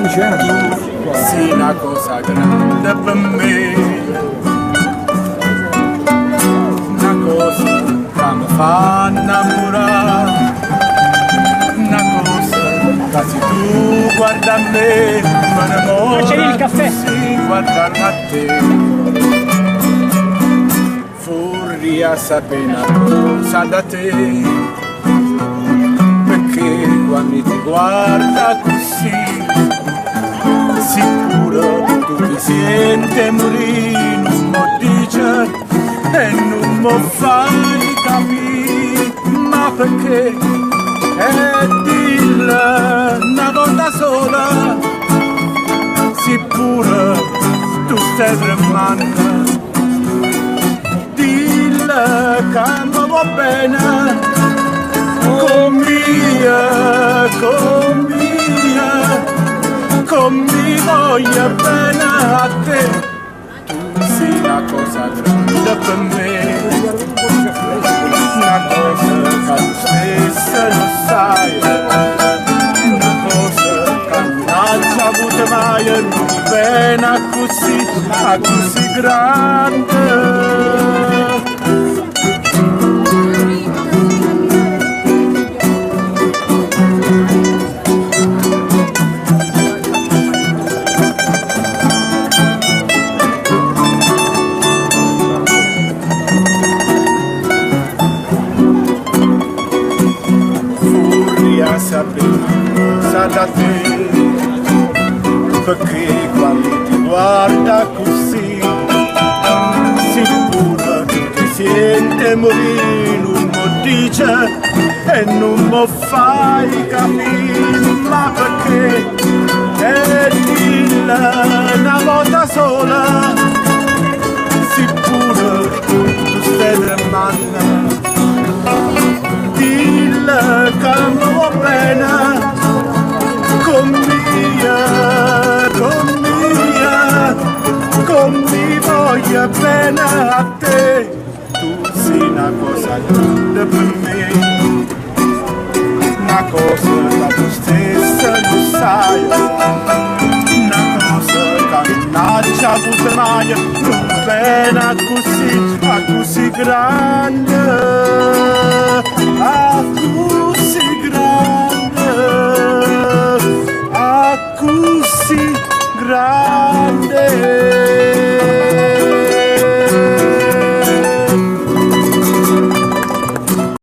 Sì, una cosa grande per me, una cosa che mi fa innamorare, una cosa che se tu guarda a me, me ne innamora così guardando a te. Vorrei sapere una cosa da te, perché quando ti guarda così, sicuro tu ti senti morire, non mi dice e non mi fai capire, ma perché? E dilla una volta sola, sicuro tu stai tremando, dilla che mi va bene, con mia, con mia, con mi voglia bene a te, tu sei una cosa grande per me, una cosa che tu stessa non sai, una cosa che non hai avuto mai, non bene a così grande. Sapere da te, perché quando ti guarda così, sicuro tu ti senti morire, non mi dice e non mi fai capire, ma perché? E dilla una volta sola, sicuro tu stai tremando, dilla che mi va bene, con mi voglia bene a te, tu sei una cosa grande per me, una cosa che tu stessa non sai, una cosa che non hai avuto mai, non bene a così grande.